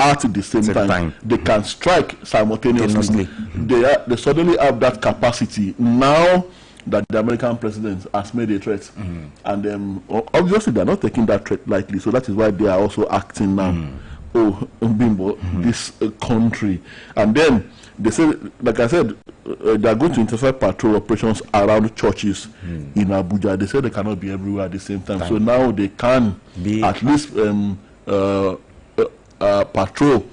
at the same time. They can strike simultaneously. They suddenly have that capacity now that the American president has made a threat. And obviously they're not taking that threat lightly, so that is why they are also acting now. Oh, Bimbo, this country. And then they say, like I said, they are going to intensify patrol operations around churches in Abuja. They say they cannot be everywhere at the same time. So now they can be at least patrol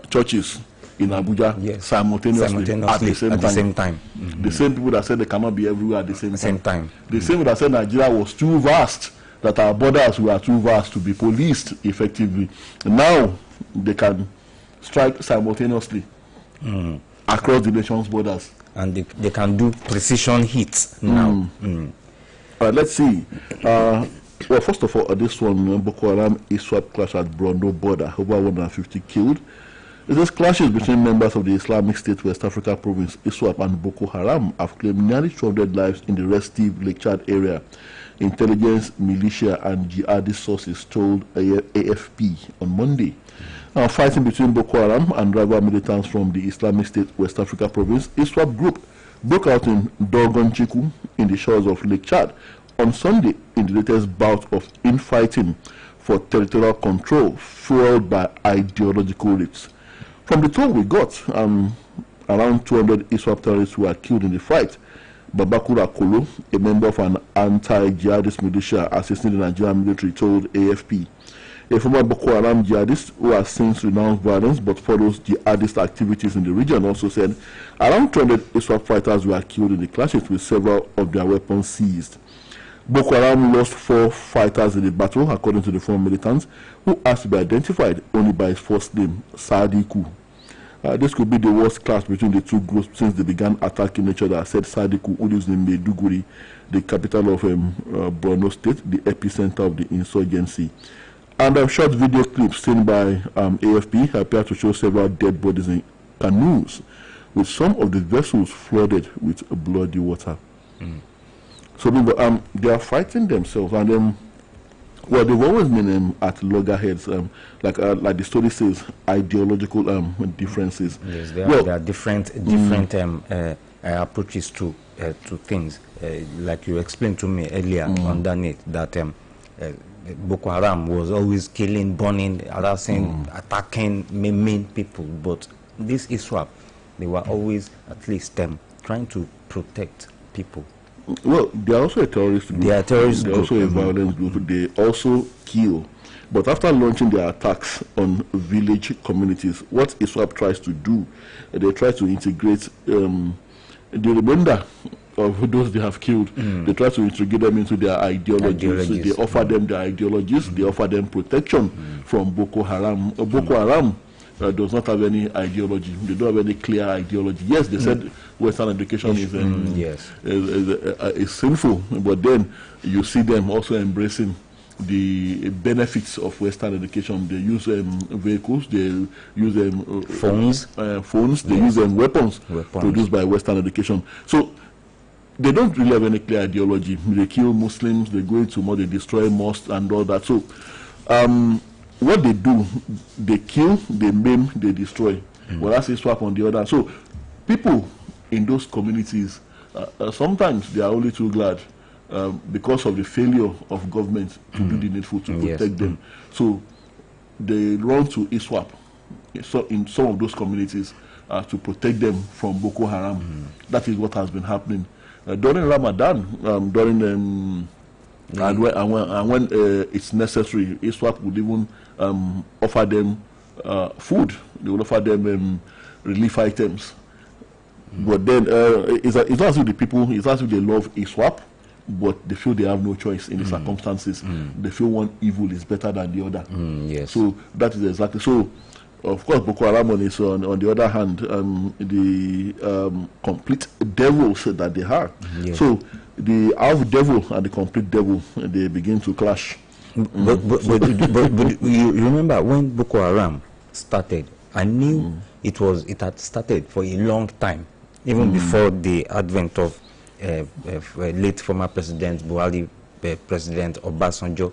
churches in Abuja simultaneously at the same time. The same people that said they cannot be everywhere at the same time. The same people that said Nigeria was too vast, that our borders were too vast to be policed effectively. Now they can strike simultaneously across the nation's borders. And they can do precision hits now. All right, let's see. Well, first of all, this one, Boko Haram ISWAP clash at Borno border, over 150 killed. It says clashes between members of the Islamic State West Africa province, ISWAP, and Boko Haram have claimed nearly 200 lives in the restive Lake Chad area. Intelligence, militia, and jihadist sources told AFP on Monday. Fighting between Boko Haram and rival militants from the Islamic State West Africa province, ISWAP group broke out in Dogon Chiku in the shores of Lake Chad on Sunday in the latest bout of infighting for territorial control fueled by ideological rifts. From the toll we got, around 200 ISWAP terrorists were killed in the fight. Babakura Kolo, a member of an anti-jihadist militia assisting the Nigerian military, told AFP. A former Boko Haram jihadist who has since renounced violence but follows jihadist activities in the region also said around 200 ISWAP fighters were killed in the clashes with several of their weapons seized. Boko Haram lost 4 fighters in the battle, according to the former militants, who has to be identified only by his first name, Sadiku. This could be the worst clash between the two groups since they began attacking each other, said Sadiku, who lives in Maiduguri, the capital of Borno State, the epicenter of the insurgency. And short video clips seen by AFP appear to show several dead bodies in canoes, with some of the vessels flooded with bloody water. So they are fighting themselves, and well, they've always been at loggerheads, like the story says, ideological differences. Yes, there are different approaches to things. Like you explained to me earlier underneath that Boko Haram was always killing, burning, harassing, attacking, maiming people. But this ISWAP, they were always at least trying to protect people. Well, they are also a terrorist group. They are terrorist group. Also a violent group. They also kill. But after launching their attacks on village communities, what ISWAP tries to do, they try to integrate the remainder of those they have killed. They try to integrate them into their ideologies. They offer them their ideologies. They offer them protection from Boko Haram. Boko Haram does not have any ideology. They don't have any clear ideology. Yes, they said Western education is sinful, but then you see them also embracing the benefits of Western education. They use vehicles, they use phones, they use weapons produced by Western education. So they don't really have any clear ideology. They kill Muslims, they go into more, they destroy mosques and all that. So what they do, they kill, they maim, they destroy. Whereas they swap on the other. So people in those communities, sometimes they are only too glad because of the failure of government to do the needful to protect them. So they run to ISWAP in some of those communities to protect them from Boko Haram. That is what has been happening. During Ramadan, and when it's necessary, ISWAP would even offer them food. They would offer them relief items. But then it's not as if the people, it's as if they love ISWAP, but they feel they have no choice in the circumstances. They feel one evil is better than the other. Yes. So that is exactly so. Of course, Boko Haram is on the other hand, the complete devils that they are. Yes. So the half devil and the complete devil, they begin to clash. But you remember when Boko Haram started, I knew it had started for a long time, even before the advent of late former President Buhari, President Obasanjo.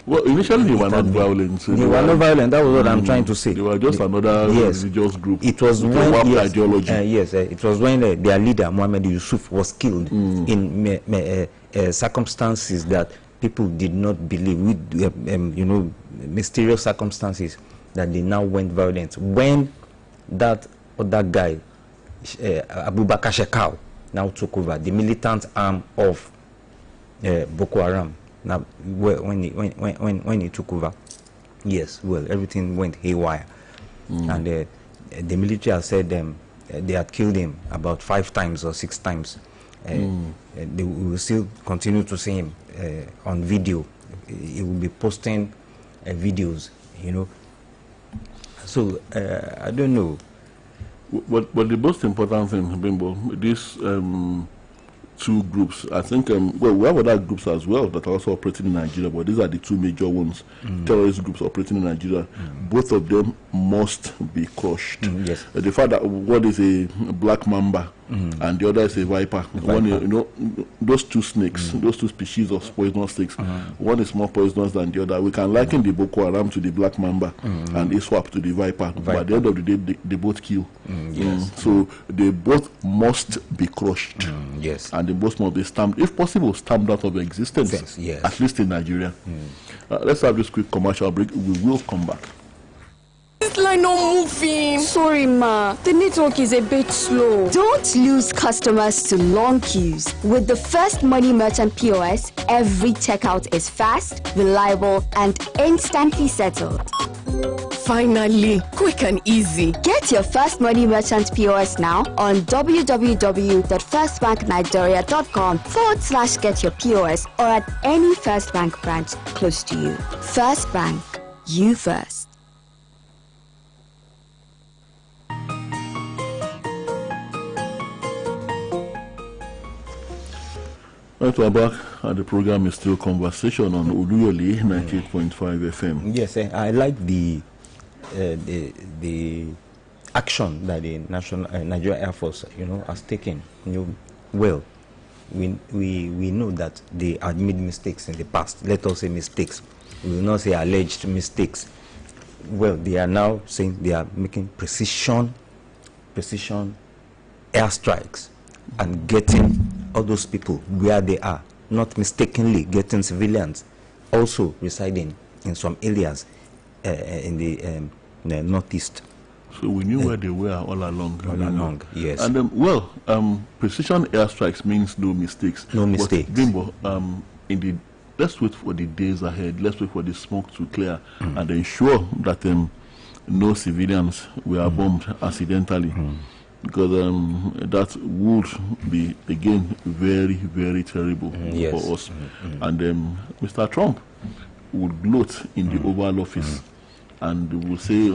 Well, initially they were not violent. So they were not violent. That was what I'm trying to say. They were just another religious group. It was when ideology. It was when their leader Muhammad Yusuf was killed in circumstances that people did not believe. With mysterious circumstances that they now went violent. When that other guy, Abubakar Shekau, now took over the militant arm of Boko Haram. Now, when he took over, yes, well, everything went haywire, and the military has said they had killed him about 5 times or 6 times. They will still continue to see him on video. He will be posting videos, So I don't know. But the most important thing, Bimbo, these 2 groups, I think, we have other groups as well that are also operating in Nigeria, but these are the 2 major ones, terrorist groups operating in Nigeria. Both of them must be crushed. Yes. The fact that one is a black mamba and the other is a viper. One, those 2 snakes, those 2 species of poisonous snakes, one is more poisonous than the other. We can liken the Boko Haram to the black mamba and ISWAP to the viper. But at the end of the day, they both kill. Yes. So they both must be crushed. Yes. And the both must be stamped, if possible, stamped out of existence. Yes. At least in Nigeria. Let's have this quick commercial break. We will come back. This line not moving. Sorry, ma. The network is a bit slow. Don't lose customers to long queues. With the First Money Merchant POS, every checkout is fast, reliable, and instantly settled. Finally, quick and easy. Get your First Money Merchant POS now on www.firstbanknigeria.com/get your POS or at any First Bank branch close to you. First Bank, you first. Right, we're back, and the program is still Conversation on Oluyole 98.5 FM. Yes, I like the action that the Nigeria Air Force, has taken. Well, we know that they had made mistakes in the past. Let us say mistakes. We will not say alleged mistakes. Well, they are now saying they are making precision airstrikes and getting all those people where they are, not mistakenly getting civilians also residing in some areas in the northeast. So we knew where they were all along. All along, yes. And precision airstrikes means no mistakes. No mistakes. But Bimbo, let's wait for the days ahead. Let's wait for the smoke to clear and ensure that no civilians were bombed accidentally. Because that would be, again, very, very terrible for us. And Mr. Trump would gloat in the Oval Office and will say,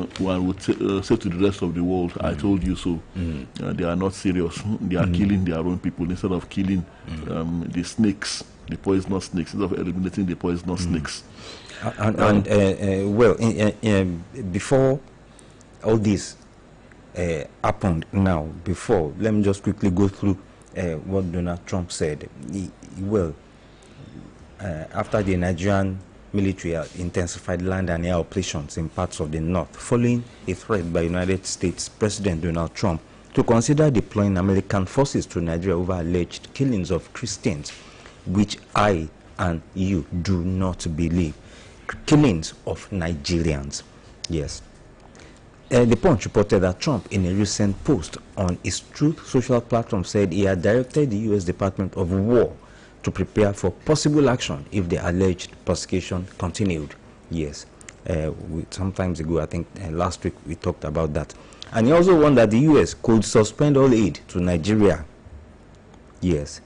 say to the rest of the world, I told you so. They are not serious. They are killing their own people instead of killing the snakes, the poisonous snakes, instead of eliminating the poisonous snakes. Before all this happened now, let me just quickly go through what Donald Trump said. After the Nigerian military intensified land and air operations in parts of the north, following a threat by United States President Donald Trump to consider deploying American forces to Nigeria over alleged killings of Christians, which I and you do not believe. Killings of Nigerians. Yes. The Punch reported that Trump, in a recent post on his Truth Social platform, said he had directed the U.S. Department of War to prepare for possible action if the alleged persecution continued. Yes. Some times ago, I think last week, we talked about that. And he also warned that the U.S. could suspend all aid to Nigeria. Yes.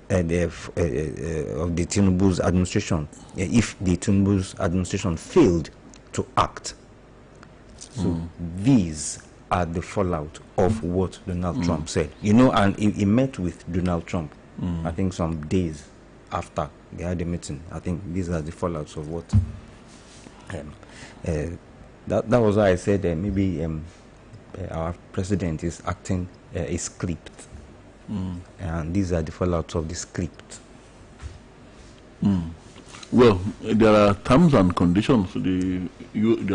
Of the Tinubu's administration, if the Tinubu's administration failed to act. So these are the fallout of what Donald Trump said. And he met with Donald Trump, I think some days after they had a meeting. I think these are the fallouts of what. That was why I said maybe our president is acting a script. And these are the fallouts of the script. Well, there are terms and conditions. The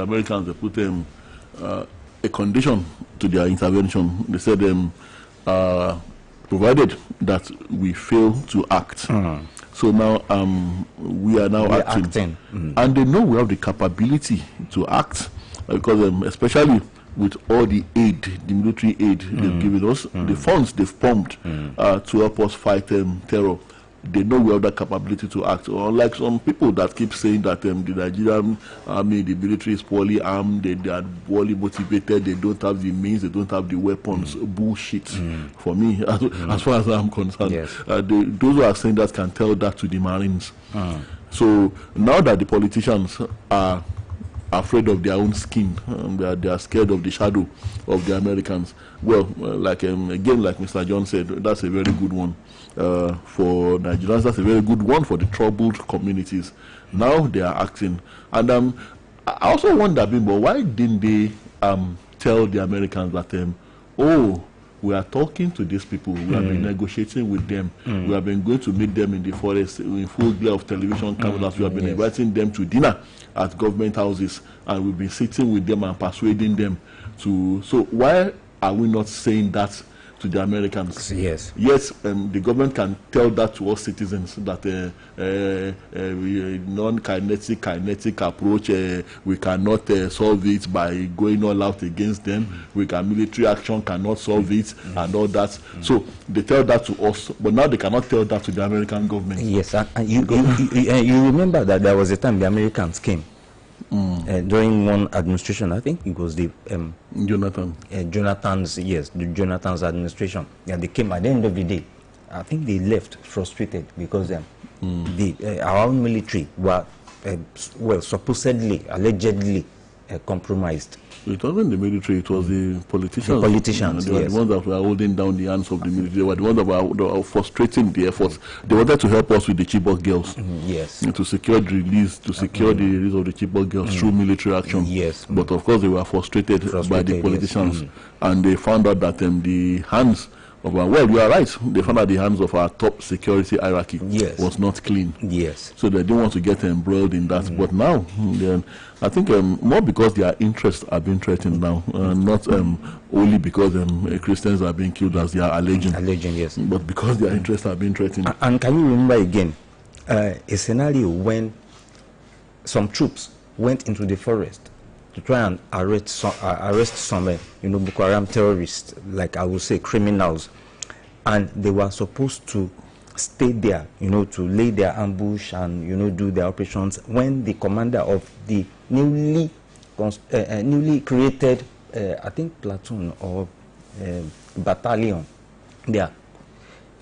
Americans, they put a condition to their intervention. They said provided that we fail to act. So now we are now acting. And they know we have the capability to act because especially with all the aid, the military aid they've given us, the funds they've pumped to help us fight terror. They know we have that capability to act. Unlike some people that keep saying that the Nigerian army, the military is poorly armed, they are poorly motivated, they don't have the means, they don't have the weapons. Bullshit. For me, as far as I'm concerned. Yes. Those who are saying that can tell that to the Marines. So now that the politicians are afraid of their own skin, they are scared of the shadow of the Americans. Well, again, like Mr. John said, that's a very good one for Nigerians. That's a very good one for the troubled communities. Now they are acting, and I also wonder, Bimbo, why didn't they tell the Americans that we are talking to these people, we have been negotiating with them, we have been going to meet them in the forest in full glare of television cameras, we have been inviting them to dinner at government houses, and we've been sitting with them and persuading them to. So why are we not saying that to the Americans? Yes. Yes, the government can tell that to us citizens that non-kinetic, kinetic approach, we cannot solve it by going all out against them. Military action cannot solve it and all that. So they tell that to us, but now they cannot tell that to the American government. Yes, and you remember that there was a time the Americans came during one administration. I think it was the Jonathan's administration. Yeah, they came at the end of the day. I think they left frustrated because our own military were supposedly, allegedly compromised. It wasn't the military, it was the politicians. The politicians, they were the ones that were holding down the hands of the military. They were the ones that were frustrating the efforts. They wanted to help us with the Chibok girls. Yes. To secure the release, the release of the Chibok girls through military action. Yes. But of course, they were frustrated by the politicians. Yes. And they found out that the hands of you are right. They found out the hands of our top security hierarchy was not clean. Yes. So they didn't want to get embroiled in that. But now, I think more because their interests are being threatened now, not only because Christians are being killed as they are alleging. Yes. But because their interests are being threatened. And can you remember again a scenario when some troops went into the forest to try and arrest some Boko Haram terrorists, like I would say criminals, and they were supposed to stay there, to lay their ambush and do their operations, when the commander of the newly created, I think platoon or battalion, there,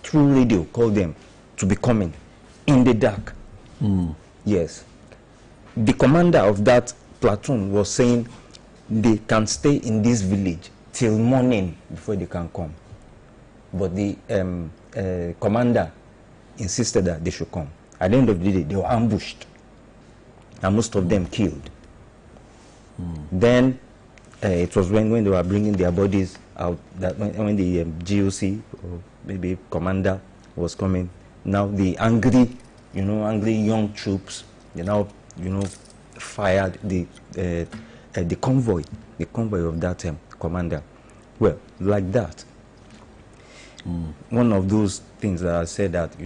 through radio called them to be coming in the dark. Yes, the commander of that platoon was saying they can stay in this village till morning before they can come, but the commander insisted that they should come. At the end of the day, they were ambushed and most of them killed. Then it was when they were bringing their bodies out, that when the GOC or maybe commander was coming, now the angry young troops, they now fired the convoy of that commander. Well, like that. One of those things that I said that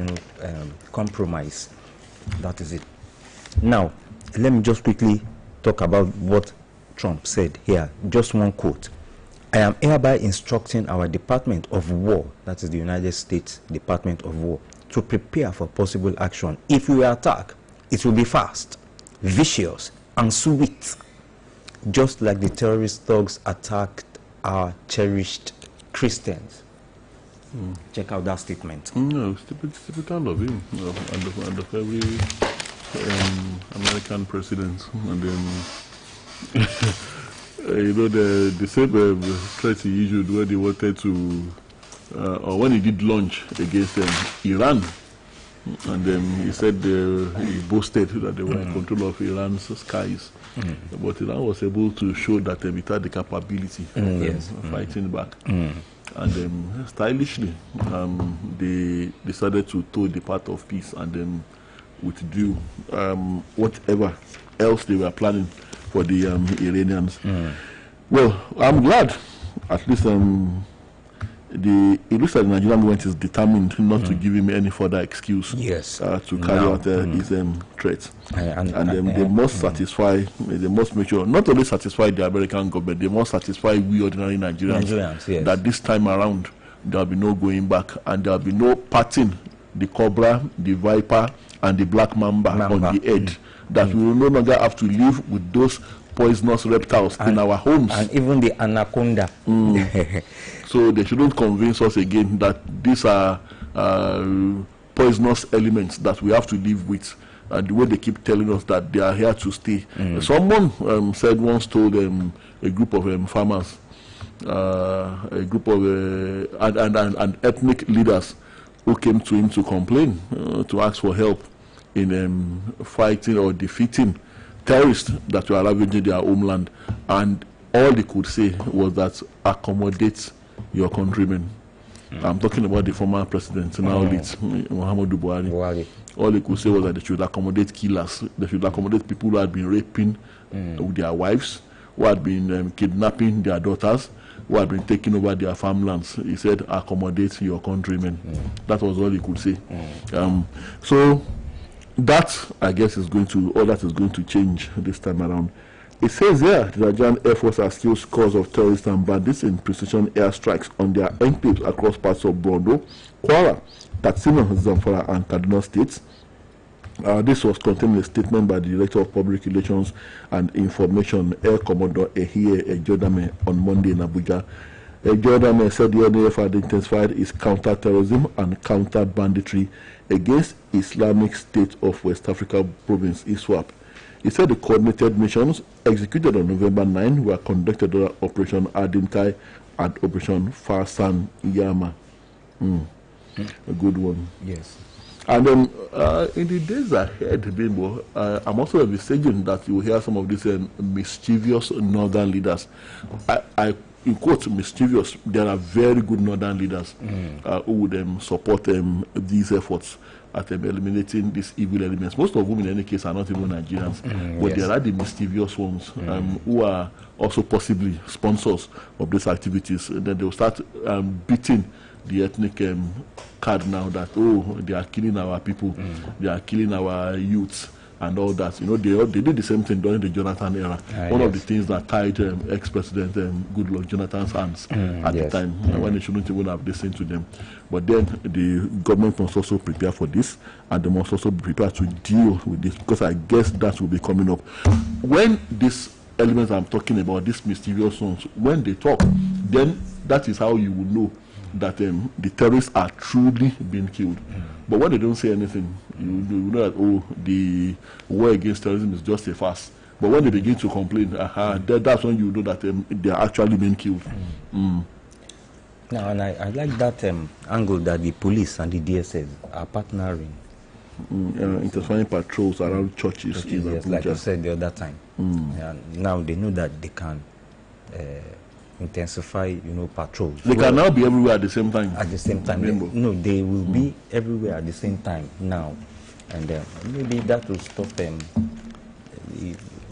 compromise. That is it. Now, let me just quickly talk about what Trump said here. Just one quote. I am hereby instructing our Department of War, that is the United States Department of War, to prepare for possible action. If we attack, it will be fast, vicious, and sweet, just like the terrorist thugs attacked our cherished Christians. Check out that statement. No, it's typical of him and of every American president. And then the same threat he issued when they wanted to, or when he did launch against Iran. And then he said he boasted that they were in control of Iran's skies. But Iran was able to show that it had the capability of fighting back. And stylishly, they decided to toe the path of peace and then withdrew whatever else they were planning for the Iranians. Well, I'm glad at least it looks like the Nigerian government is determined not to give him any further excuse to carry out his threats. They must satisfy, they must make sure, not only satisfy the American government, they must satisfy we ordinary Nigerians that this time around there will be no going back and there will be no patting the cobra, the viper, and the black mamba. On the head. That we will no longer have to live with those poisonous reptiles in our homes. And even the anaconda. So they shouldn't convince us again that these are poisonous elements that we have to live with. The way they keep telling us that they are here to stay. Someone told a group of farmers, a group of and ethnic leaders who came to him to complain, to ask for help in fighting or defeating terrorists that were ravaging their homeland, and all they could say was that accommodate your countrymen. I'm talking about the former president, now late Muhammadu Buhari. All they could say was that they should accommodate killers, they should accommodate people who had been raping their wives, who had been kidnapping their daughters, who had been taking over their farmlands. He said, accommodate your countrymen. That was all he could say. So that, I guess, is going to change this time around. It says here the Nigerian Air Force has killed scores of terrorists and bandits in precision airstrikes on their enclaves across parts of Borno, Kwara, Katsina, Zamfara, and Kaduna states. This was contained in a statement by the Director of Public Relations and Information, Air Commodore Ehie Ejodame, on Monday in Abuja. Ejodame said the NAF had intensified its counter-terrorism and counter-banditry against Islamic State of West Africa Province, ISWAP. He said the coordinated missions executed on November 9 were conducted under Operation Adinkai and Operation Farsan Yama. A good one. Yes. And then in the days ahead, Bimbo, I'm also envisaging that you will hear some of these mischievous northern leaders. I in quotes, mischievous. There are very good northern leaders who would support these efforts at eliminating these evil elements. Most of whom, in any case, are not even Nigerians, but there are the mischievous ones who are also possibly sponsors of these activities. And then they will start beating the ethnic card now that, oh, they are killing our people, they are killing our youths, and all that. You know, they did the same thing during the Jonathan era. One of the things that tied ex-president Goodluck Jonathan's hands at the time, when they shouldn't even have listened to them. But then the government must also prepare for this, and they must also be prepared to deal with this, because I guess that will be coming up. When these elements I'm talking about, these mischievous ones, when they talk, then that is how you will know that the terrorists are truly being killed. But when they don't say anything, you know that, oh, the war against terrorism is just a farce. But when they begin to complain, that's when you know that they are actually being killed. Now, and I like that angle that the police and the DSS are partnering. Intensifying patrols around churches. Yes, like you said the other time. Now they know that they can intensify, patrols. They can now be everywhere at the same time. At the same time. They will be everywhere at the same time now. And maybe that will stop them.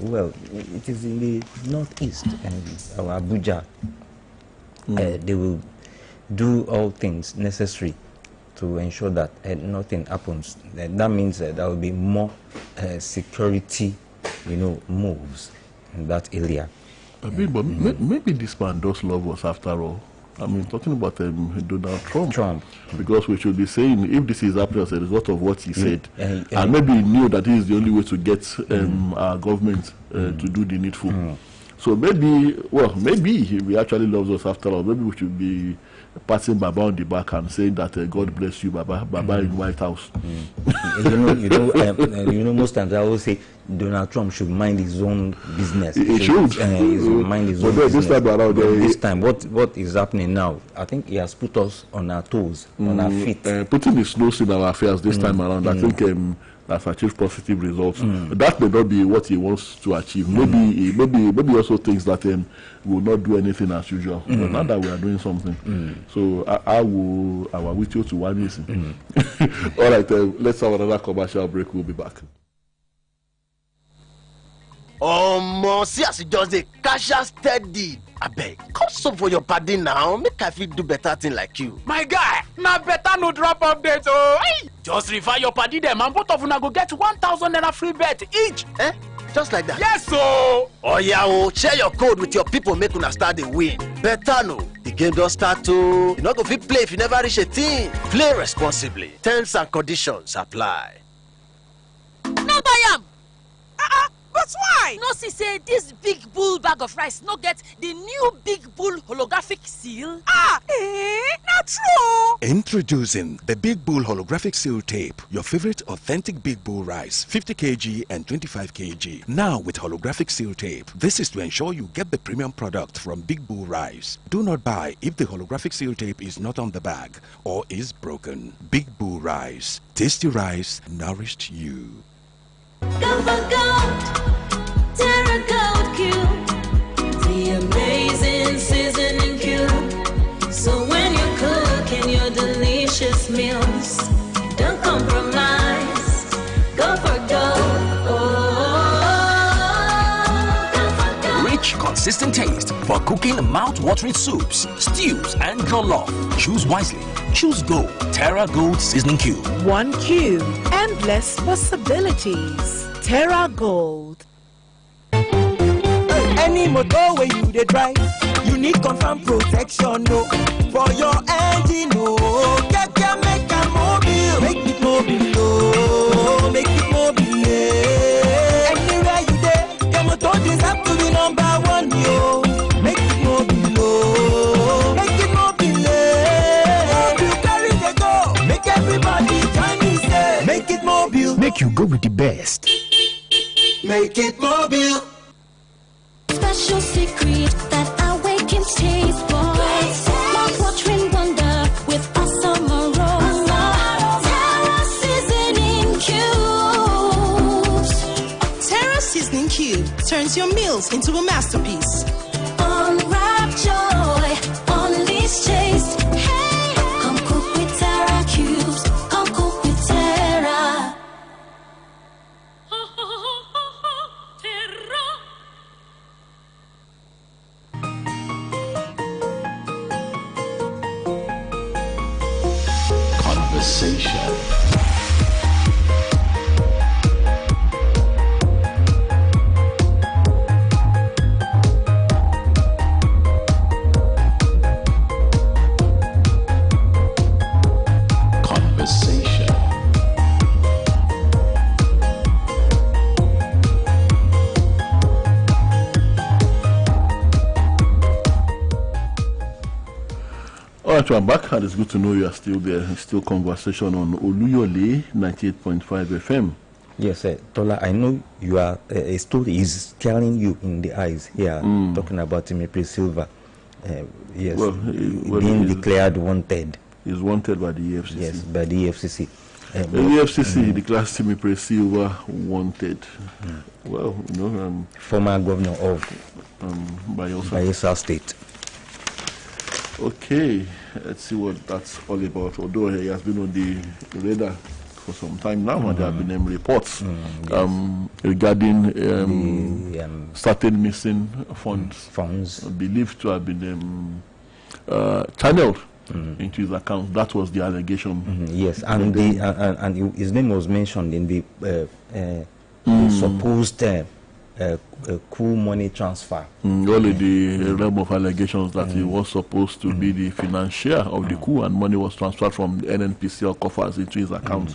Well, it is in the northeast and Abuja. They will do all things necessary to ensure that nothing happens. That means there will be more security, moves in that area. But maybe this man does love us after all. I mean, talking about Donald Trump. Because we should be saying, if this is happening as a result of what he said, and maybe he knew that this is the only way to get our government to do the needful. So maybe he actually loves us after all. Maybe we should be patting Baba on the back and saying that God bless you, Baba in White House. Most times I always say Donald Trump should mind his own business. He should mind his own business. This time, what is happening now? I think he has put us on our toes, on our feet. Putting his nose in our affairs this time around. I think has achieved positive results. That may not be what he wants to achieve. Maybe also thinks that we will not do anything as usual. But now that we are doing something, so I will with you to one reason. All right, let's have another commercial break. We'll be back. See as you just a casual steady. I beg, come some for your party now. Make I feel do better thing like you. My guy, now better no drop update. Oh, hey. Just refer your party them and both of you go get 1,000 naira free bet each. Just like that? Yes, so. Oh yeah, share your code with your people. Make una start the win. Better no. The game don't start to. You not go fit play if you never reach a team. Play responsibly. Terms and conditions apply. No buy am. But why? No see say this big bull bag of rice no get the new big bull holographic seal. Not true. Introducing the Big Bull holographic seal tape, your favorite authentic Big Bull rice, 50 kg and 25 kg. Now with holographic seal tape. This is to ensure you get the premium product from Big Bull rice. Do not buy if the holographic seal tape is not on the bag or is broken. Big Bull rice, tasty rice, nourished you. Go for gold, Terra Gold Cube, the amazing seasoning cube. So when you're cooking your delicious meals, don't compromise. Go for gold. Go for gold. Rich, consistent taste for cooking mouth-watering soups, stews, and jollof. Choose wisely. Choose Gold. Terra Gold Seasoning Cube. 1 cube. Endless possibilities. Terra Gold. Any motor where you dey drive, you need confirm protection, no. For your engine, no. Make it mobile. Make it mobile, no. Make it mobile. Anywhere you dey, your motor deserve to be number 1, yo. Make it mobile, no. Make it mobile. You carry the go. Make everybody join me, say. Make it mobile. Make you go with the best. Make it mobile. Special secret that awakens taste buds. Mouth-watering wonder with awesome aroma. Terra seasoning cubes. Terra Seasoning Cube turns your meals into a masterpiece. Unwrap joy, unleash taste. Hey, come cook with Terra cubes. Come cook with Terra. Conversation. Alright, we're back, and it's good to know you are still there. It's still conversation on Oluyole 98.5 FM. Yes, Tola, I know you are a story is staring you in the eyes here, talking about Timothy Silva. Yes, being declared wanted. He's wanted by the EFCC. Yes, by the EFCC. The EFCC declares Timothy Silva wanted. Well, you know, former governor of Bayelsa State. Okay, let's see what that's all about. Although he has been on the radar for some time now, and there have been reports regarding certain missing funds believed to have been channeled into his account. That was the allegation. Yes, and his name was mentioned in the supposed coup money transfer. Only the realm of allegations that he was supposed to be the financier of the coup, and money was transferred from the NNPCL coffers into his accounts.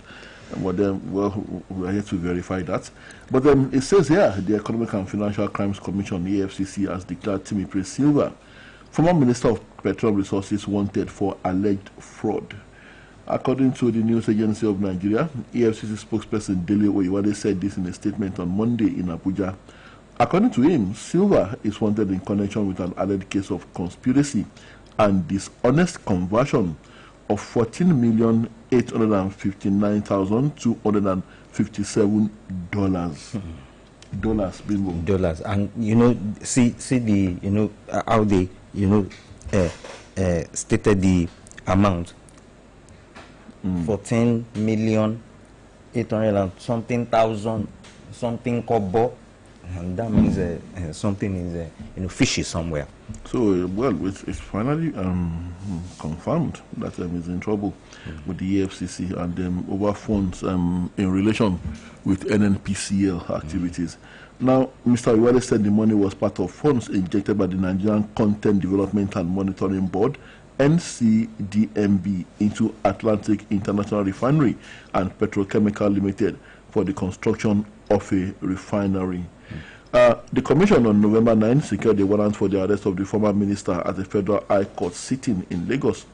But then, well, we are here to verify that. But then it says here, the Economic and Financial Crimes Commission, EFCC, has declared Timothy Silva, former Minister of Petroleum Resources, wanted for alleged fraud. According to the news agency of Nigeria, EFCC spokesperson Dele Oyewale said this in a statement on Monday in Abuja. According to him, Silva is wanted in connection with an alleged case of conspiracy and dishonest conversion of $14,859,257 dollars, bingo. Dollars. And see the how they stated the amount. 14,800,000 and something thousand something kobo, and that means something is fishy somewhere. So well, it's finally confirmed that he's in trouble with the EFCC and over funds in relation with NNPCL activities. Now, Mr. Oluyole said the money was part of funds injected by the Nigerian Content Development and Monitoring Board, NCDMB, into Atlantic International Refinery and Petrochemical Limited for the construction of a refinery. The Commission on November 9 secured a warrant for the arrest of the former minister at the Federal High Court sitting in Lagos.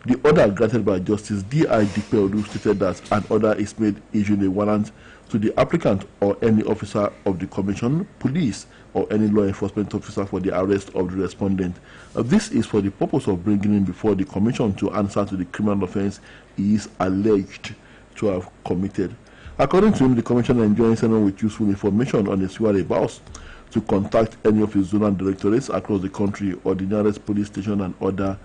The order granted by Justice D.I. Dipeodu stated that an order is made issuing a warrant to the applicant or any officer of the Commission, police, or any law enforcement officer for the arrest of the respondent. This is for the purpose of bringing him before the Commission to answer to the criminal offense he is alleged to have committed. According to him, the Commission enjoins anyone with useful information on his whereabouts to contact any of his zonal directorates across the country or the nearest police station and other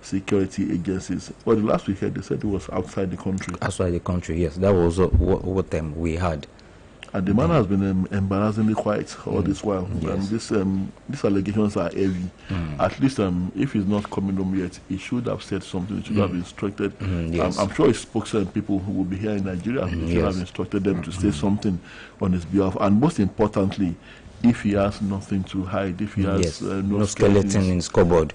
security agencies. Well, the last we heard, they said it was outside the country. Outside the country, yes. That was what we had. And the man has been embarrassingly quiet all this while. Yes. These allegations are heavy. At least if he's not coming home yet, he should have said something. He should have instructed. Yes. I'm sure his spokesman people who will be here in Nigeria should have instructed them to say something on his behalf. And most importantly, if he has nothing to hide, if he has no skeleton in his cupboard,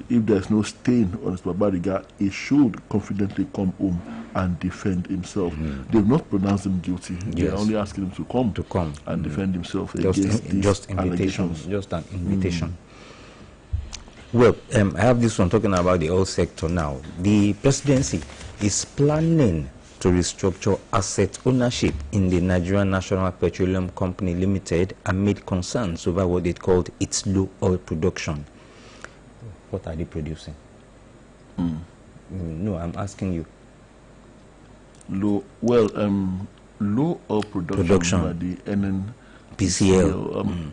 if there's no stain on his babariga, he should confidently come home and defend himself. They've not pronounced him guilty. They're only asking him to come and defend himself against these allegations. Just an invitation. Well, I have this one talking about the oil sector now. The presidency is planning to restructure asset ownership in the Nigerian National Petroleum Company Limited amid concerns over what it called its low oil production. What are they producing? No, I'm asking you. Low oil production by the NNPCL.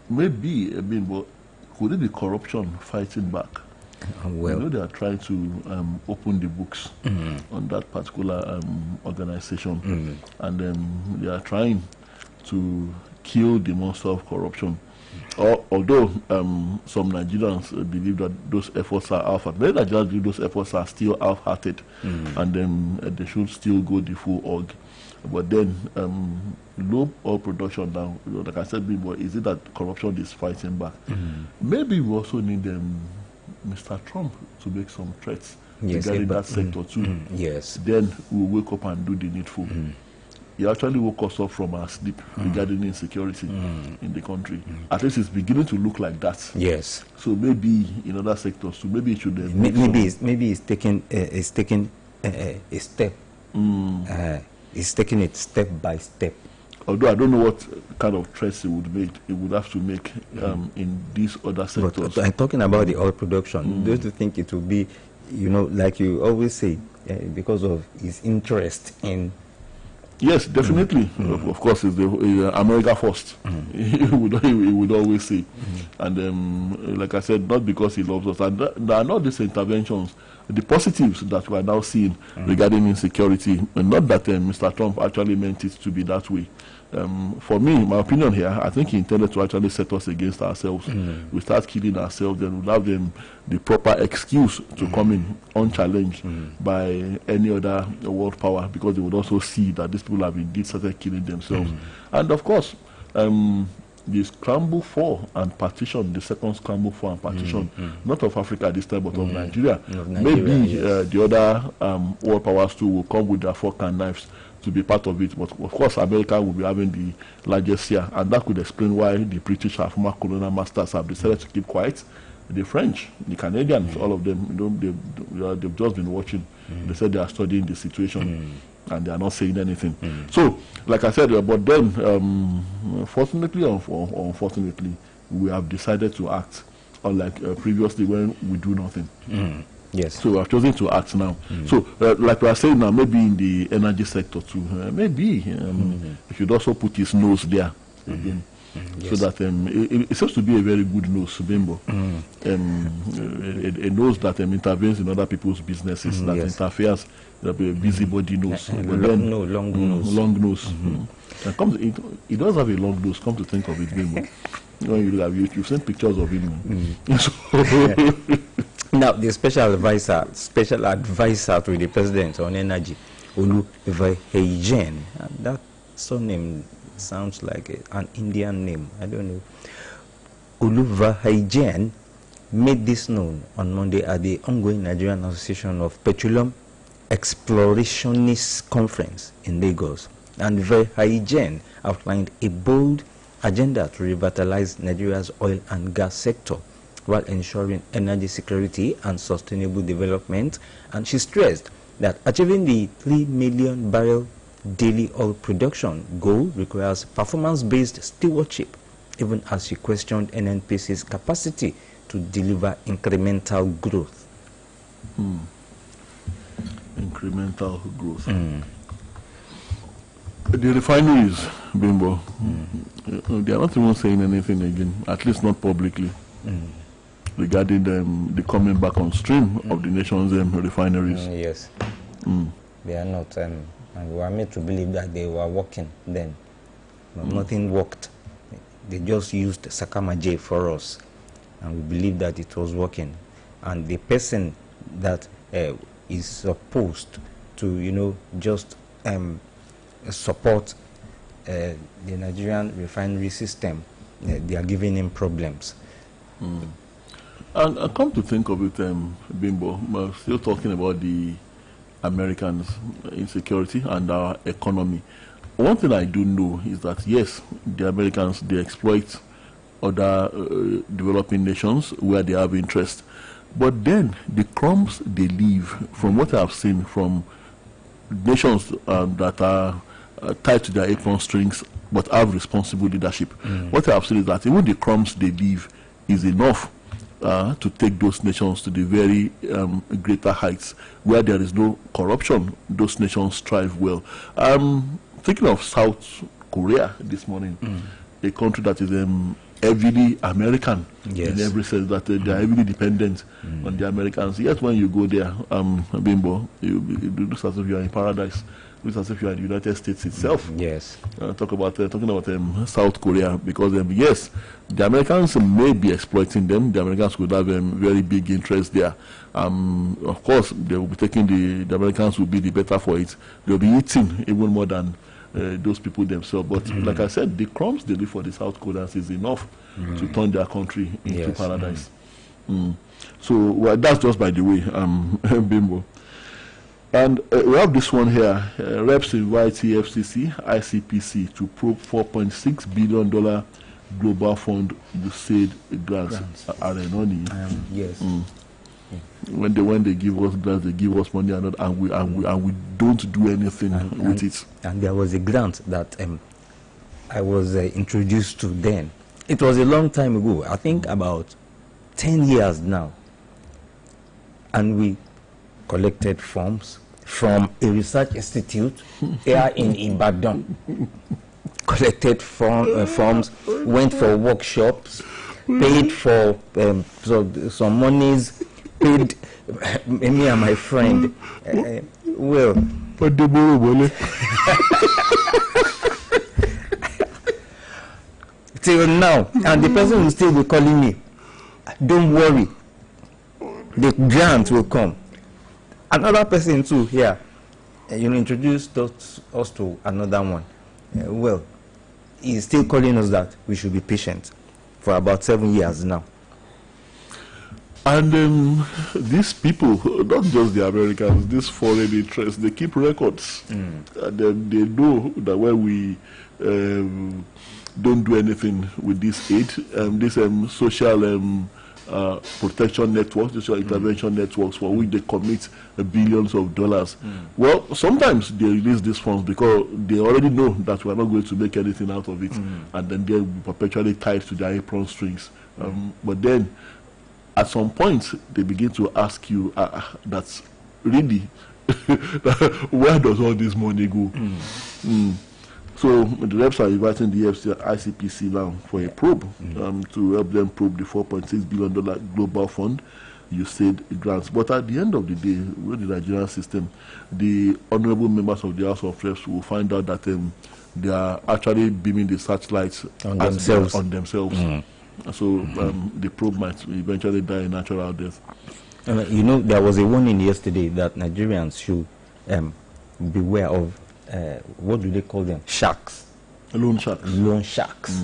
Maybe, but could it be corruption fighting back? Well, they are trying to open the books on that particular organization, and they are trying to kill the monster of corruption. Although some Nigerians believe that those efforts are half-hearted, many Nigerians believe those efforts are still half-hearted, and they should still go the full hog. But then, low oil production now, like I said, is it that corruption is fighting back? Maybe we also need Mr. Trump to make some threats regarding that sector too. Yes. Then we'll wake up and do the needful. He actually woke us up from our sleep regarding insecurity in the country. At least it's beginning to look like that. Yes. So maybe in other sectors too. Maybe it should. Maybe it's taking a step. It's taking it step by step. Although I don't know what kind of threats it would make, it would have to make in these other sectors. But I'm talking about the oil production. Don't you think it will be, like you always say, because of his interest in? Yes, definitely. Of course, it's the America first. He would always say, and like I said, not because he loves us. And there are not these interventions. The positives that we are now seeing regarding insecurity, and not that Mr. Trump actually meant it to be that way. For me, my opinion here, I think he intended to actually set us against ourselves. We start killing ourselves, then we'll have the proper excuse to come in unchallenged by any other world power, because they would also see that these people have indeed started killing themselves. And of course, the scramble for and partition, the second scramble for and partition, not of Africa this time, but of Nigeria. Maybe the other world powers too will come with their fork and knives to be part of it. But of course, America will be having the largest share, and that could explain why the British, our former colonial masters, have decided to keep quiet. The French, the Canadians, all of them, they've just been watching. They said they are studying the situation. And they are not saying anything. So, like I said, but then, fortunately or unfortunately, we have decided to act, unlike previously when we do nothing. Yes. So I've chosen to act now. So, like we are saying now, maybe in the energy sector too, maybe he should also put his nose there again. So that it seems to be a very good nose, Bimbo. A nose that intervenes in other people's businesses, that interferes, that be a busybody nose. Long nose. Long nose. And he does have a long nose, come to think of it, Bimbo. When you look at you've seen pictures of him. Now, the special advisor to the president on energy, Oluyole, that surname sounds like an Indian name. I don't know. Oluyole made this known on Monday at the ongoing Nigerian Association of Petroleum Explorationists Conference in Lagos. And Oluyole outlined a bold agenda to revitalize Nigeria's oil and gas sector while ensuring energy security and sustainable development. And she stressed that achieving the 3 million barrel daily oil production goal requires performance-based stewardship, even as she questioned NNPC's capacity to deliver incremental growth. Incremental growth. The refineries, Bimbo, they are not even saying anything again, at least not publicly, regarding the coming back on stream of the nation's refineries. Yes. They are not. And we were made to believe that they were working then. But nothing worked. They just used Sakama J for us. And we believed that it was working. And the person that is supposed to, just support the Nigerian refinery system, they are giving him problems. And I come to think of it, Bimbo, we're still talking about the Americans' insecurity and our economy. One thing I do know is that, yes, the Americans, they exploit other developing nations where they have interest. But then the crumbs they leave, from what I've seen from nations that are tied to their apron strings but have responsible leadership, what I've seen is that even the crumbs they leave is enough to take those nations to the very greater heights where there is no corruption. Those nations thrive well. Thinking of South Korea this morning, a country that is heavily American in every sense, that they are heavily dependent on the Americans. Yet when you go there, Bimbo, you look as if you are in paradise. Looks as if you are in the United States itself. Yes. Talking about South Korea, because yes, the Americans may be exploiting them. The Americans could have very big interest there. Of course, they will be taking the Americans will be the better for it. They'll be eating even more than those people themselves. But like I said, the crumbs they leave for the South Koreans is enough to turn their country into paradise. So that's just by the way, Bimbo. And we have this one here. Reps invite FCC, ICPC to probe $4.6 billion global fund USAID grants. Yes. When they give us grants, they give us money and we don't do anything with it. And there was a grant that I was introduced to then. It was a long time ago. I think about 10 years now. And we collected forms from a research institute here in Ibadan. Collected forms, went for workshops, paid for some monies, paid me and my friend. Till now, and the person will still be calling me. Don't worry, the grant will come. Another person too here, introduced us to another one. He's still calling us that we should be patient for about 7 years now. And these people, not just the Americans, these foreign interests, they keep records. And they know that when we don't do anything with this aid, this social protection networks, social intervention networks, for which they commit billions of dollars. Well, sometimes they release these funds because they already know that we are not going to make anything out of it, and then they'll be perpetually tied to their apron strings. But then at some point they begin to ask you, that's really, where does all this money go? So the reps are inviting the ICPC now for a probe to help them probe the $4.6 billion global fund you said grants. But at the end of the day, with the Nigerian system, the honorable members of the House of Reps will find out that they are actually beaming the searchlights on themselves. So the probe might eventually die a natural death. You know, there was a warning yesterday that Nigerians should beware of what do they call them? Sharks. Loan sharks. Loan sharks.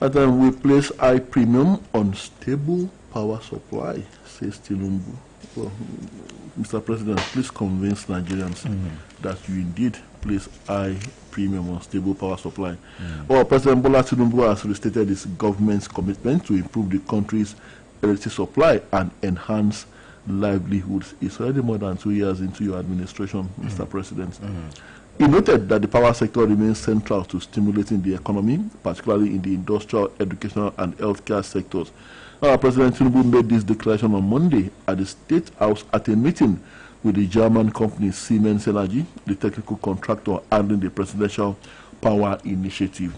And then we place high premium on stable power supply, says Tinubu. Well, Mr. President, please convince Nigerians that you indeed place high premium on stable power supply. Well, President Bola Tinubu has restated his government's commitment to improve the country's electricity supply and enhance livelihoods. It's already more than 2 years into your administration, Mr. President. He noted that the power sector remains central to stimulating the economy, particularly in the industrial, educational, and healthcare sectors. President Tinubu made this declaration on Monday at the State House at a meeting with the German company Siemens Energy, the technical contractor handling the Presidential Power Initiative.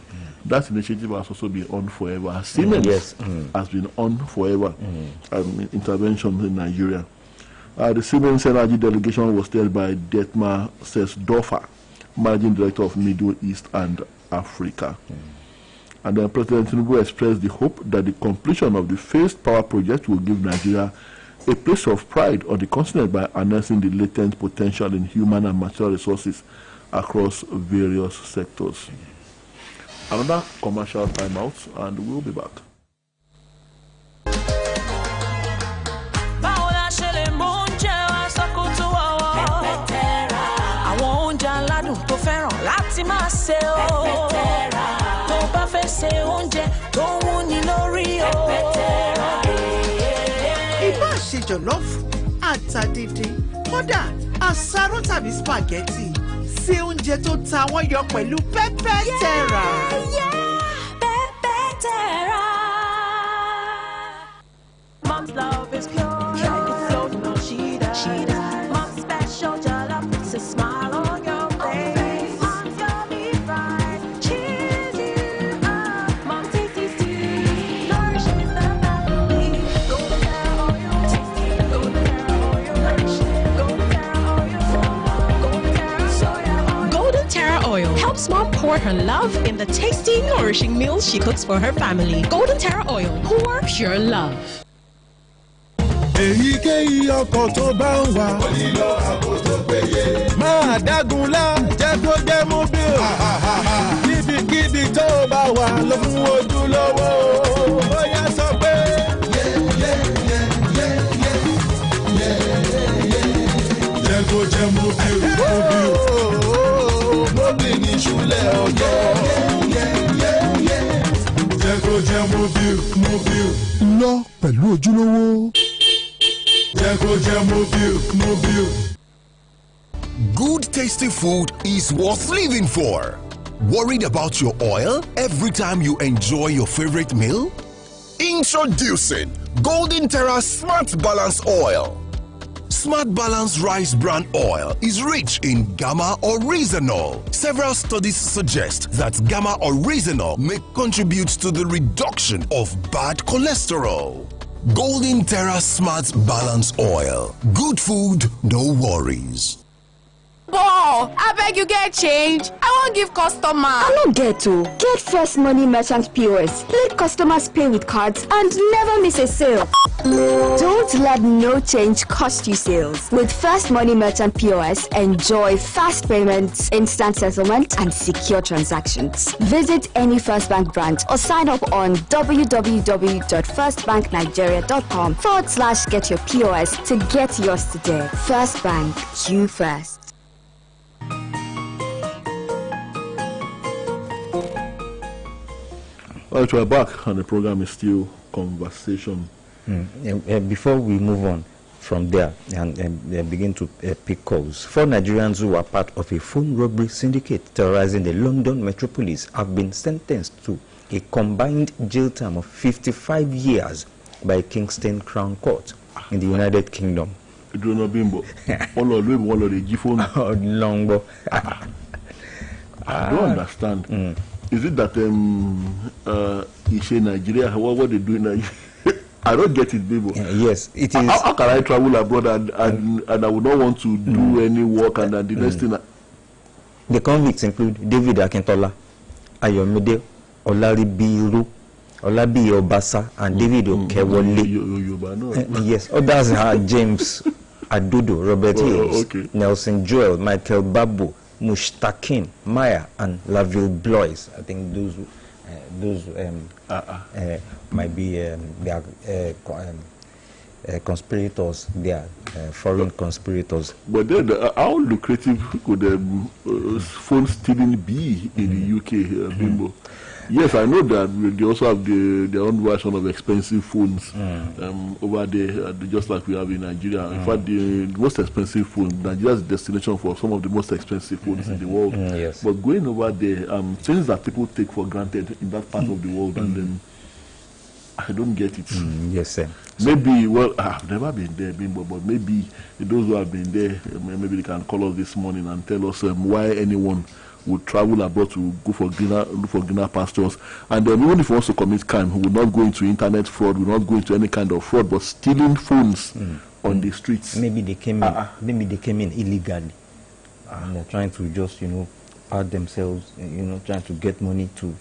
That initiative has also been on forever. Siemens has been on forever. Intervention in Nigeria. The Siemens Energy delegation was led by Detmar Sesdorfer, Managing Director of Middle East and Africa. And then President Tinubu expressed the hope that the completion of the phased power project will give Nigeria a place of pride on the continent by harnessing the latent potential in human and material resources across various sectors. Another commercial timeout, and we'll be back. Ìbá ṣe jọ̀lọ́fù, àtàdìdì, kódà àsáró tàbí spaghetti, ṣe oúnjẹ tó ta wọ́n yọ pẹ̀lú pepper terra. Pepper terra. Mom's love is pure. It's so no she does. Mom's special jollof puts a smile on your face. Mom's yummy fries cheers you up. Mom's tasty stew nourishes the family. Golden Terra oil, tasty. Golden Terra oil, nourishing. Golden Terra oil, Golden Terra soya oil. Golden Terra oil helps mom pour her love in the tasty, nourishing meals she cooks for her family. Golden Terra oil, pour pure love. Èyíkéyìí ọkọ̀ tó bá ń wà. Ó nílò ààbò tó péye. Máa dágunlá jẹ́ kó jẹ́ mobile. Níbikíbi tó bá wà ló fún ojúlówó. Bóyá sọ pé. Jẹ́ kó jẹ́ mobile. Mobile ní ìṣúlẹ̀ ọjọ́. Jẹ́ kó jẹ́ mobile. Lọ pẹ̀lú ojúlówó. Good tasty food is worth living for. Worried about your oil every time you enjoy your favorite meal? Introducing Golden Terra Smart Balance Oil. Smart Balance Rice Bran Oil is rich in gamma oryzanol. Several studies suggest that gamma oryzanol may contribute to the reduction of bad cholesterol. Golden Terra Smart Balance Oil. Good food, no worries. Boy, I beg you get change. I won't give customer. I don't get to. Get First Money Merchant POS. Let customers pay with cards and never miss a sale. Don't let no change cost you sales. With First Money Merchant POS, enjoy fast payments, instant settlement, and secure transactions. Visit any First Bank branch or sign up on www.firstbanknigeria.com/get your POS to get yours today. First Bank, you first. Well, we're back, and the program is still conversation. Before we move on from there and begin to pick calls, 4 Nigerians who were part of a phone robbery syndicate terrorizing the London metropolis have been sentenced to a combined jail term of 55 years by Kingston Crown Court in the United Kingdom. I don't understand. Is it that Nigeria, what they do in Nigeria? I don't get it, Bibo. Yes, it is. How can I travel abroad and I would not want to do any work and then the next thing? The convicts include David Akintola, Ayomide Olaribiru, Olabi Obasa, and David Okewole. Yes, others are James Adudo, Robert Hills, Nelson Joel, Michael Babu, Mushtakin, Maya, and Laville Blois. I think those might be they are conspirators. They are foreign conspirators. But then, how lucrative could phone stealing be in the UK, Bimbo? Yes, I know that they also have their own version of expensive phones over there, just like we have in Nigeria. In fact, the most expensive phone, Nigeria is the destination for some of the most expensive phones in the world. Yes. But going over there, things that people take for granted in that part of the world, and then I don't get it. Yes, sir. Maybe, well, I've never been there, Bimbo, but maybe those who have been there, maybe they can call us this morning and tell us why anyone would travel abroad to go for greener pastures. And then even if he wants to commit crime, he would not go into internet fraud, will not go into any kind of fraud, but stealing phones on the streets. Maybe they came in. Maybe they came in illegally, and they're trying to just pad themselves, trying to get money to,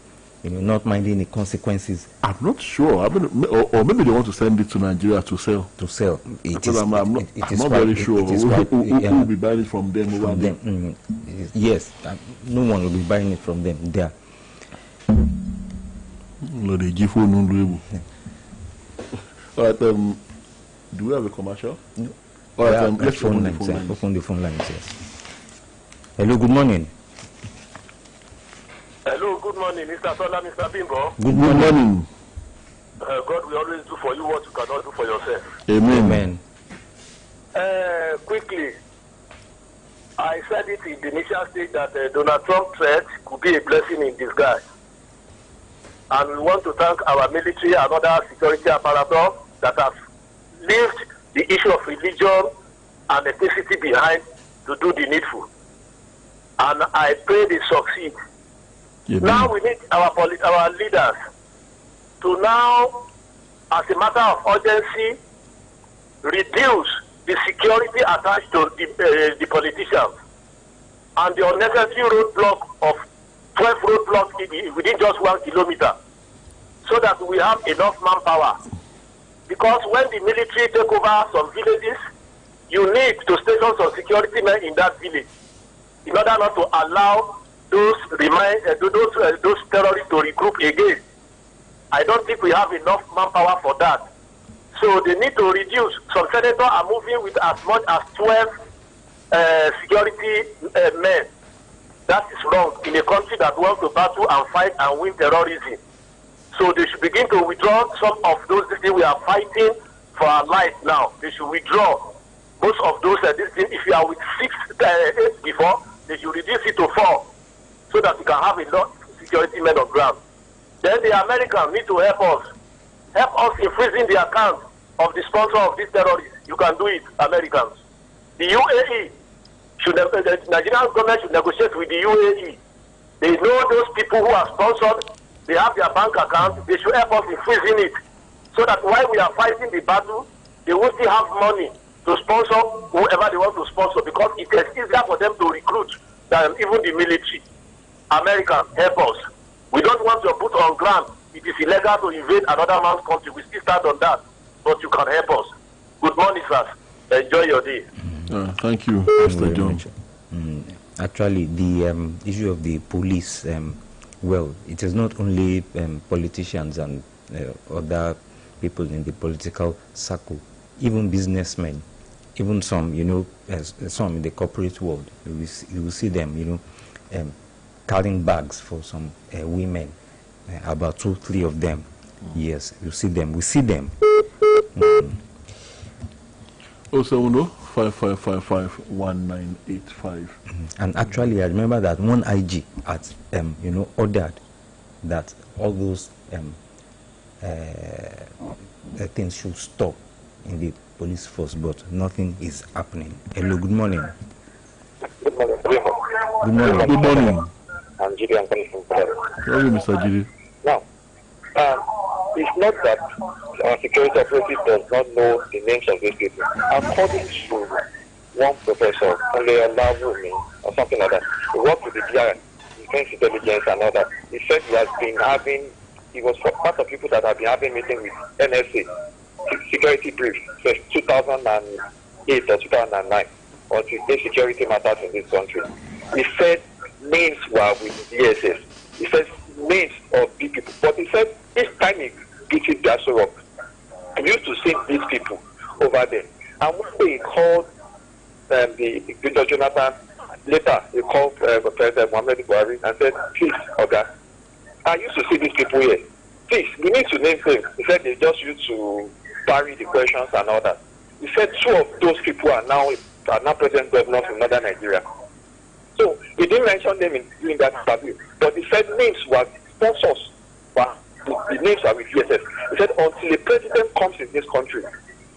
not minding the consequences. I'm not sure. I mean, or maybe they want to send it to Nigeria to sell. I'm not very sure who will be buying it from them. Yes, no one will be buying it from them. There. All right. Do we have a commercial? No. All right. Let's open the phone lines. Yes. Hello. Good morning. Hello, good morning, Mr. Sola, Mr. Bimbo. Good morning. God will always do for you what you cannot do for yourself. Amen. Quickly, I said it in the initial stage that Donald Trump threat could be a blessing in disguise. And we want to thank our military and other security apparatus that have left the issue of religion and ethnicity behind to do the needful. And I pray they succeed. Now we need our leaders to now, as a matter of urgency, reduce the security attached to the politicians and the unnecessary roadblock of 12 roadblocks within just 1 kilometer, so that we have enough manpower. Because when the military take over some villages, you need to station some security men in that village in order not to allow those terrorists to regroup again. I don't think we have enough manpower for that. So they need to reduce. Some senators are moving with as much as 12 security men. That is wrong in a country that wants to battle and fight and win terrorism. So they should begin to withdraw some of those things we are fighting for our life now. They should withdraw most of those things. If you are with 8 before, they should reduce it to 4. So that we can have enough security men on ground. Then the Americans need to help us. Help us in freezing the account of the sponsor of these terrorists. You can do it, Americans. The UAE, the Nigerian government should negotiate with the UAE. They know those people who are sponsored. They have their bank account. They should help us in freezing it. So that while we are fighting the battle, they will still have money to sponsor whoever they want to sponsor, because it is easier for them to recruit than even the military. America, help us. We don't want your boot on ground. It is illegal to invade another man's country. We still stand on that. But you can help us. Good morning, sir. Enjoy your day. Thank you, Mr. John. Actually, the issue of the police, well, it is not only politicians and other people in the political circle, even businessmen, even some, some in the corporate world. You will see them, carrying bags for some women, about 2-3 of them. Yes, you see them. We see them. 070-5555-1985. And actually, I remember that one IG had, ordered that all those things should stop in the police force, but nothing is happening. Hello, good morning. Good morning. Good morning. Good morning. I'm Jiri. I'm coming from Paris. Sorry, Mr. Jiri. Now, it's not that our security authorities does not know the names of these people. According to one professor, Oluyole or something like that, he worked with the DRI, Defense Intelligence and all that. He said he was part of people that have been having meetings with NSA, security brief, since 2008 or 2009, on the security matters in this country. He said names were with DSS. He said names of big people. But he said each time he visited Gasoro, he used to see these people over there. And one day he called the Jonathan, later he called President Muhammad Buhari and said, please, Oga, I used to see these people here. Please, we need to name them. He said they just used to parry the questions and all that. He said 2 of those people are now present governors in northern Nigeria. So he didn't mention them during that interview, but he said names were sponsors. The names are with DSS. He said until a president comes in this country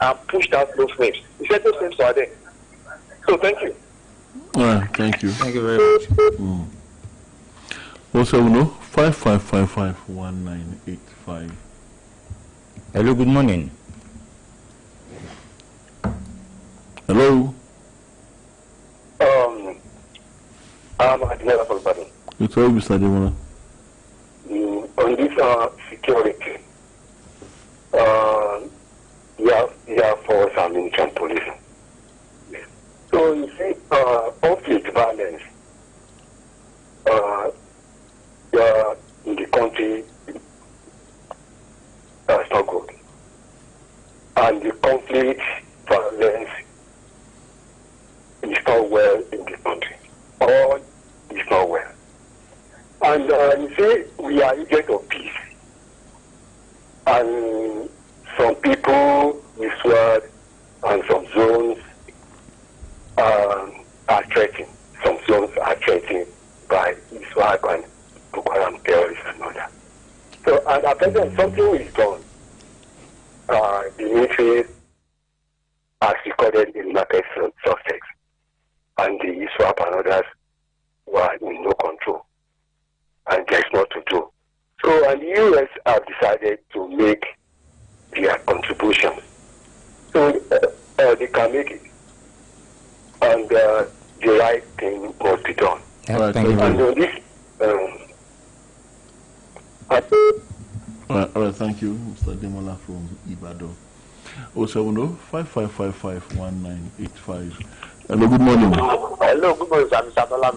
and pushed out those names, he said those names are there. So thank you. All right, thank you. Thank you very much. Also, 55551985. Hello, good morning. Hello. I'm Admiral everybody. It's all Mr. Demola. On this security, Air Force and military police. So you see, conflict violence in the country is not good. And the conflict violence is not well in the country. All is not well. And you see, we are agents of peace. And some people with sword and some zones are threatened. Some zones are threatened by Iswag and Boko Haram terrorists and all that. So, and at present, something is done. The military has recorded in market suspects, and the ISWAP and others were in no control, and there's not to do. So, and the U.S. have decided to make their contribution. So, they can make it, and the right thing must be done. Thank you. And on this, All right, thank you, Mr. Demola from Ibadan. 070-5555-1985. Hello, good morning. Hello, good morning, Mr. Dolam.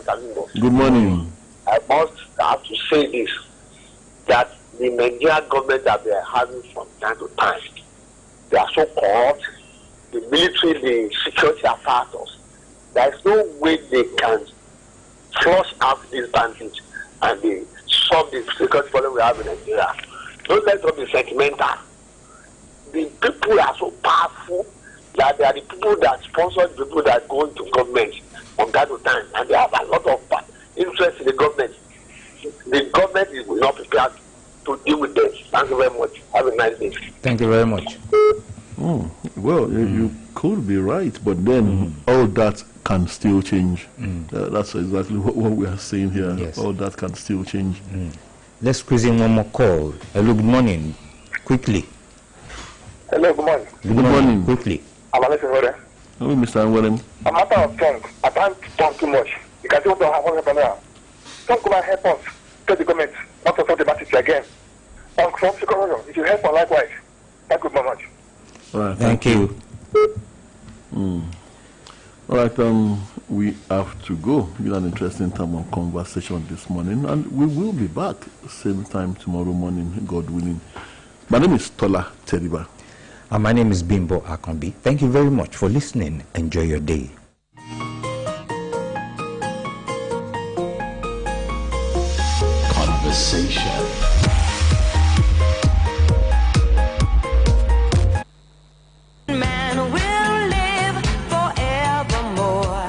Good morning. I must have to say this, that the Nigerian government that they are having from time to time, they are so corrupt, the military, the security apparatus, there is no way they can flush out these bandits and they solve the security problem we have in Nigeria. Don't let us be sentimental. The people are so powerful that they are the people that sponsor the people that go into government from time to time, and they have a lot of interest in the government. The government is not prepared to deal with them. Thank you very much. Have a nice day. Thank you very much. Oh, well, you could be right, but then all that can still change. That's exactly what we are saying here. Yes. All that can still change. Let's squeeze in one more call. Hello, good morning. Quickly. hello, good morning. Good morning. Quickly. I'm Alexis Rode. Hello, Mr. Anwelem. A matter of tongue. I can't talk too much. You can see what I want to happen. Don't come and help us. Tell the government not to talk about it again. From Chicago, if you help us likewise. Thank you very much. All right, Thank you. All right, we have to go. It's an interesting time of conversation this morning, and we will be back same time tomorrow morning, God willing. My name is Tola Teriba. And my name is Bimbo Akambi. Thank you very much for listening. Enjoy your day. Conversation. Man will live forevermore.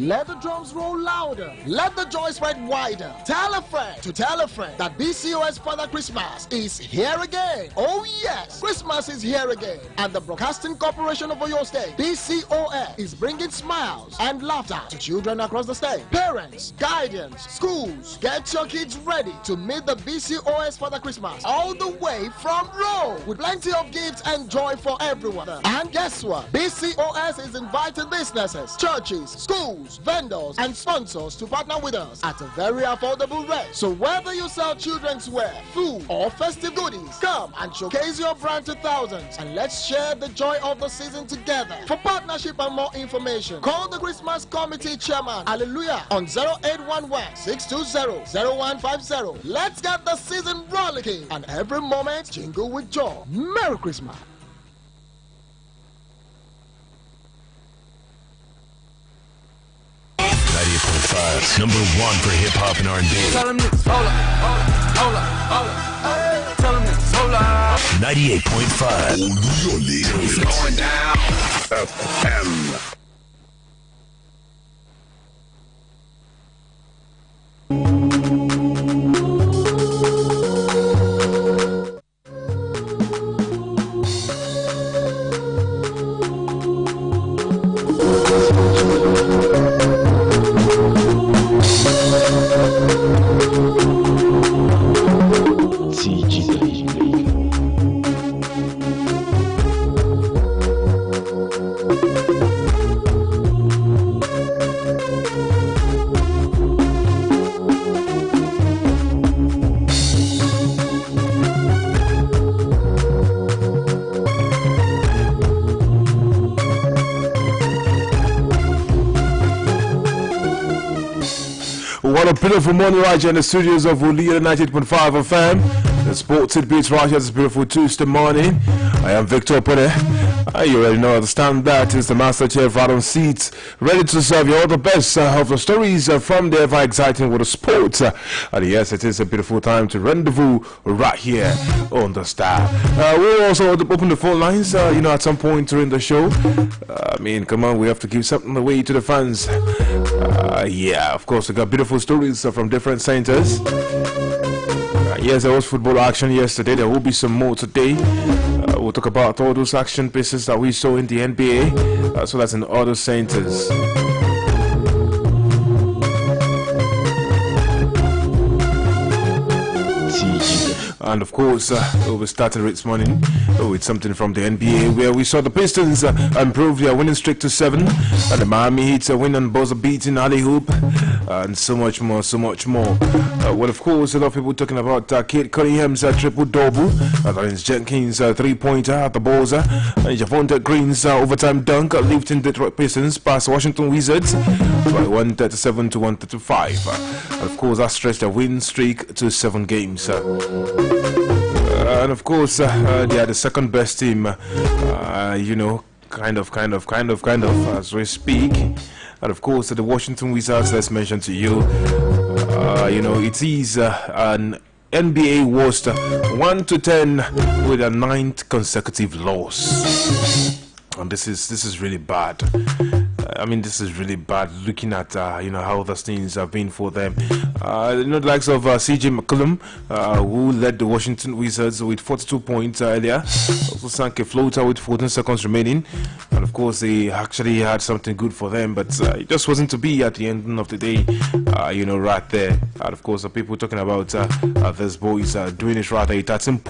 Let the drums roll louder. Let the joy spread wider. Tell a friend to tell a friend that BCOS Father Christmas is here again. Oh yes, Christmas is here again. And the Broadcasting Corporation of Oyo State, BCOS, is bringing smiles and laughter to children across the state. Parents, guardians, schools, get your kids ready to meet the BCOS Father Christmas all the way from Rome with plenty of gifts and joy for everyone. And guess what? BCOS is inviting businesses, churches, schools, vendors, and sponsors to partner with us at a very affordable rate. So whether you sell children's wear, food, or festive goodies, come and showcase your brand to thousands and let's share the joy of the season together. For partnership and more information, call the Christmas Committee Chairman, Hallelujah, on 0811-620-0150. Let's get the season rollicking and every moment jingle with joy. Merry Christmas. Number 1 for hip hop and R&B. Tell them niggas, hold up. Tell them niggas, hold up. 98.5. Oluyole. It's going down. FM. What a beautiful morning right here in the studios of Oluyole 98.5 FM. The sports tidbits right here this beautiful Tuesday morning. I am Victor Pene. You already know the stand that is the Master Chef right on seats, ready to serve you all the best of the stories from the ever exciting world of sports. And yes, it is a beautiful time to rendezvous right here on the Star. We'll also open the phone lines, at some point during the show. Come on, we have to give something away to the fans. Yeah, of course, we got beautiful stories from different centers. Yes, there was football action yesterday. There will be some more today. We'll talk about all those action pieces that we saw in the NBA. So that's in other centers. And of course, we started this morning with something from the NBA, where we saw the Pistons improve their winning streak to 7, and the Miami Heat win on buzzer beating alley hoop, and so much more. Well, of course, a lot of people talking about Kate Cunningham's triple-double, Lawrence Jenkins' 3-pointer at the buzzer, and Javonte Green's overtime dunk, lifting Detroit Pistons past Washington Wizards by 137 to 135. And of course, that stretched their win streak to 7 games. And of course, they are the second best team, kind of, as we speak. And of course, the Washington Wizards, let's mention to you, it is an NBA worst 1-10 with a 9th consecutive loss. And this is really bad. This is really bad looking at how the things have been for them. The likes of CJ McCollum, who led the Washington Wizards with 42 points earlier, also sank a floater with 14 seconds remaining. And of course, they actually had something good for them, but it just wasn't to be at the end of the day. Right there. And of course, the people talking about these boys doing it rather at 13 points.